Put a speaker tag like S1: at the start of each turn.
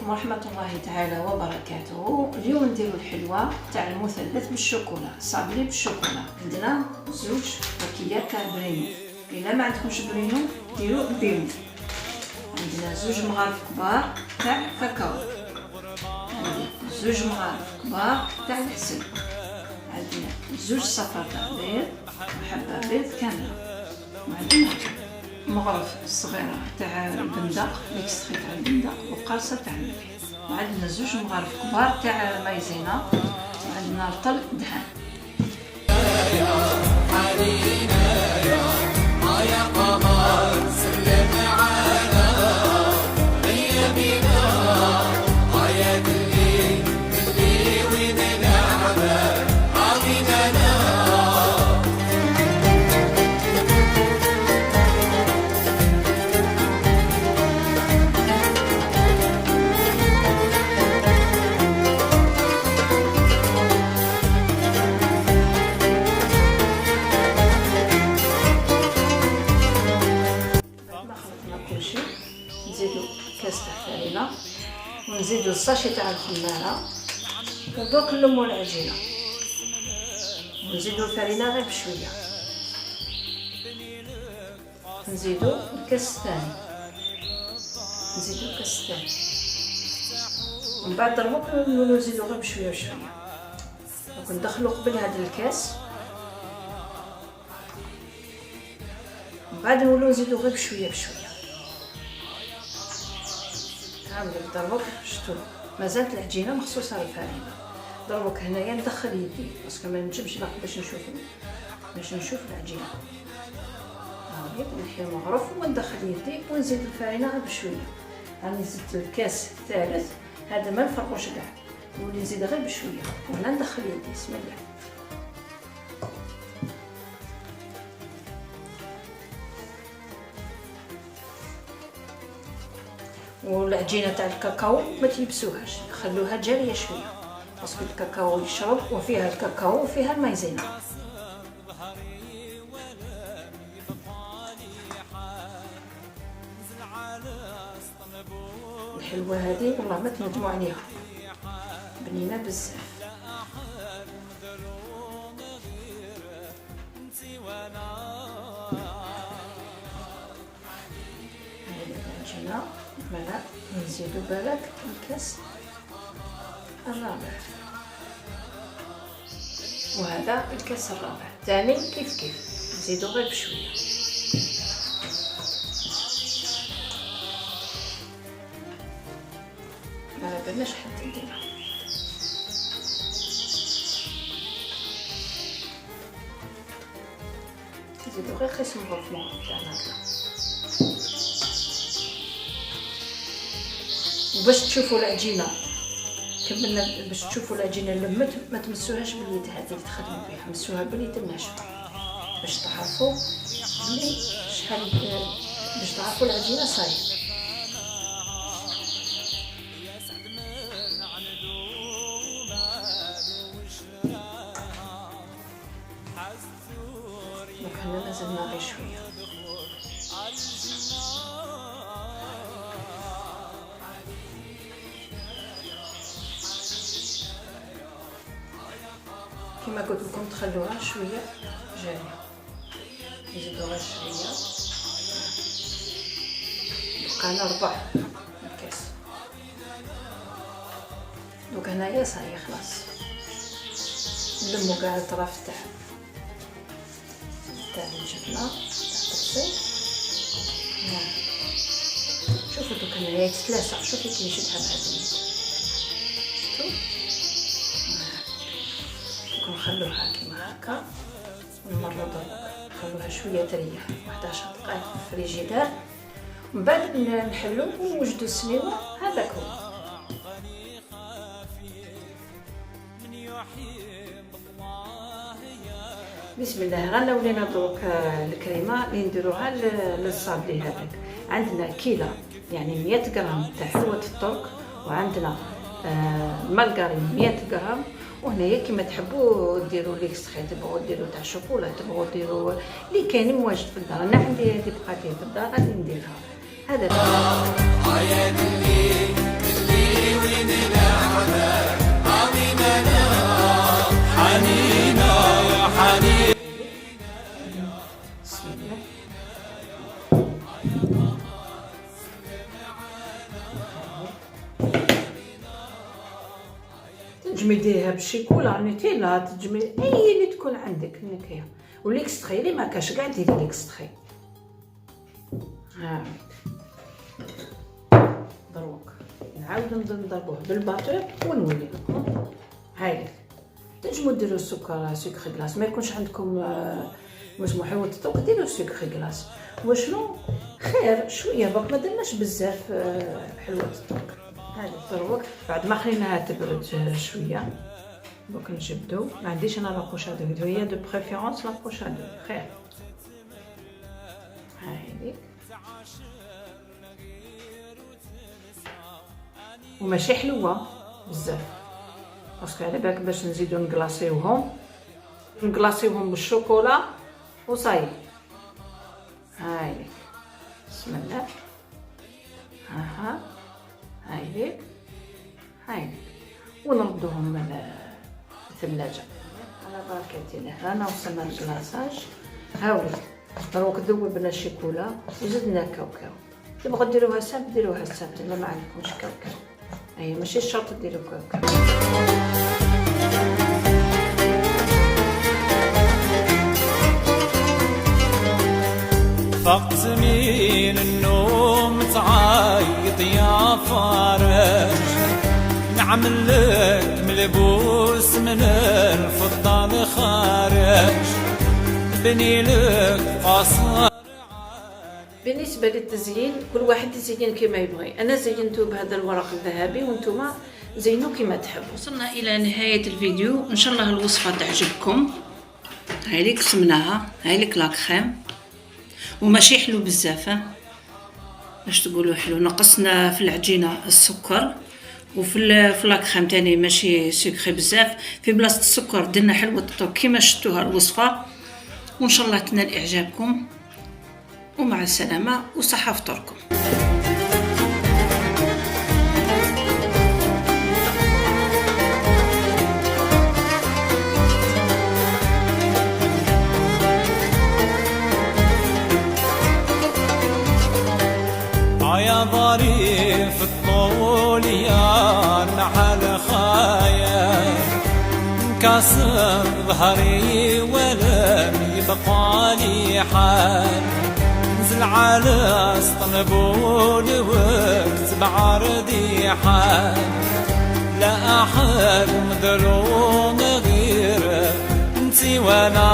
S1: عليكم ورحمة الله تعالى وبركاته. اليوم نديرو الحلوة تاع المثلث بالشوكولا، صابلي بالشوكولا. عندنا زوج باكيات تاع برينو، إلا ما عندكمش برينو ديرو البيرو. عندنا زوج مغارف كبار تاع كاكاو، عندنا زوج مغارف كبار تاع العسل، عندنا زوج صفار تاع بيض وحبة بيض كاملة، وعندنا مغرف صغيرة تاع البندق ليكستري تاع البندق وقرصة تاع الملح، وعندنا زوج مغارف كبار تاع مايزينا، وعندنا رطل دهان. نزيدو كاس تاع الفارينة ونزيدو الساشي تاع الخمارة ودوك نلمو العجينة ونزيدو الفارينة غير بشوية، نزيدو الكاس الثاني، نزيدو الكاس الثاني، ومن بعد ضربوك نزيدو غير بشوية بشوية، وندخلو قبل هذا الكاس، ومن بعد نولو نزيدو غير بشوية بشوية. ضربوك شتو مازالت العجينه مخصوصه للفرينه. ضربوك هنايا ندخل يدي باسكو ما نجمش ناخذ باش نشوف العجينه. هاهي نحي المغرف وندخل يدي ونزيد الفرينه غير بشويه. راني زدت الكاس الثالث، هذا ما نفرقوش كاع، نولي نزيد غير بشويه وهنا ندخل يدي. بسم الله. والعجينه تاع الكاكاو ما تيبسوهاش، خلوها جاريه شويه باسكو الكاكاو يشرب وفيها الكاكاو وفيها المايزينا. الحلوه هذه والله ما تندموا عليها، بنينه بزاف. العجينه مالا نزيدو بالك الكاس الرابع، وهذا الكاس الرابع ثاني كيف نزيدو غير بشويه. ما باناش حتى نديرها. نزيدو غير خصم غرفه تاعنا هكا. وباش تشوفوا العجينه كملنا، باش تشوفوا العجينه لمت ما تمسوهاش باليد هذه اللي تخدموا بها، مسوها باليد الناشفه باش تعرفوا بلي شحال، باش تعرفوا العجينه صايره. دونك هنا مازلنا غير شويه. كما قلت لكم تخلوها شويه جاريه، نزيدو غير شويه. بقانا ربع الكاس. دوك هنايا صاي خلاص، نلمو كاع الطراف تاع الجبنه تاع الطبسي. شوفوا دوك هنايا تتلاسع، شوفي كي نشدها بهاد اليد، شفتوا؟ نخلوها كيما هكا ونمرضوها، نخلوها شويه تريح 11 دقيقه في الفريجيدار، ومن بعد نحلو ونوجدو السنيوه. هذاك هو. بسم الله. غنولينا دروك الكريمه اللي نديروها للصابلي هذاك. عندنا كيلة يعني 100 غرام تاع حلوه الترك، وعندنا مارغرين 100 غرام، وهنايا كيما تحبوا ديروا ليكستري، تبغوا ديروا تاع الشوكولا، تبغوا ديروا اللي كاين مواجد في الدار. انا عندي هذه بقات لي في الدار غادي نديرها. هذا
S2: حنينة يا حنين.
S1: بسم الله. تنجمي ديريها بالشيكولا نوتيلا، تنجمي اي اللي تكون عندك النكهه. وليكستري اللي ما كاش كاع ديري ليكستري. ها دروك نعاود نضربوه بالباتور ونولي لكم. هاي تنجمو ديرو سكر سكر غلاس، ما يكونش عندكم مسموح وتطوق ديرو سكر غلاس. وشنو خير شويه برك، ما درناش بزاف حلوه الطوق. هذه دروك بعد ما خليناها تبرد شويه دوك نجبدو. ما عنديش انا لابوشادو، هي دو بريفيرونس لابوشادو خير. هايديك وماشي حلوه بزاف، باسكو على بالك باش نزيدو نكلاصيوهم بالشوكولا وصاي. هايديك بسم الله. ها هايديك ونردوهم الثلاجة على بركة الله. رانا وصلنا للكلاصاج. هاولي دروك ذوبنا الشيكولا وزدنا كاوكاو. تبغوا ديروها سامب ديروها سامب، الا ما عندكمش كاوكاو اي ماشي شرط ديروا كاوكاو.
S2: فقت من النوم تعيط يا فرج، نعمل لك ملبوس من الفضة الخارج، بني لك قصر.
S1: بالنسبة للتزيين كل واحد يزين كما يبغي. أنا زينته بهذا الورق الذهبي وانتم زينوا كما تحبوا. وصلنا إلى نهاية الفيديو، إن شاء الله الوصفة تعجبكم. هاي اللي قسمناها، هاي لك لاكريم وماشي حلو بزاف باش تقولوا حلو. نقصنا في العجينة السكر وفي لاكريم تاني ماشي سكري بزاف. في بلاصة السكر درنا حلوة الطوق كما شفتوها الوصفة. وإن شاء الله تنال إعجابكم، ومع السلامة وصحة فطوركم.
S2: يا ظريف الطول يا نحل خايا، انكسر ظهري ولم يبقى لي حال، نزل على اسطنبول وقت بعرضي حال، لا احد مظلوم غير انتي وانا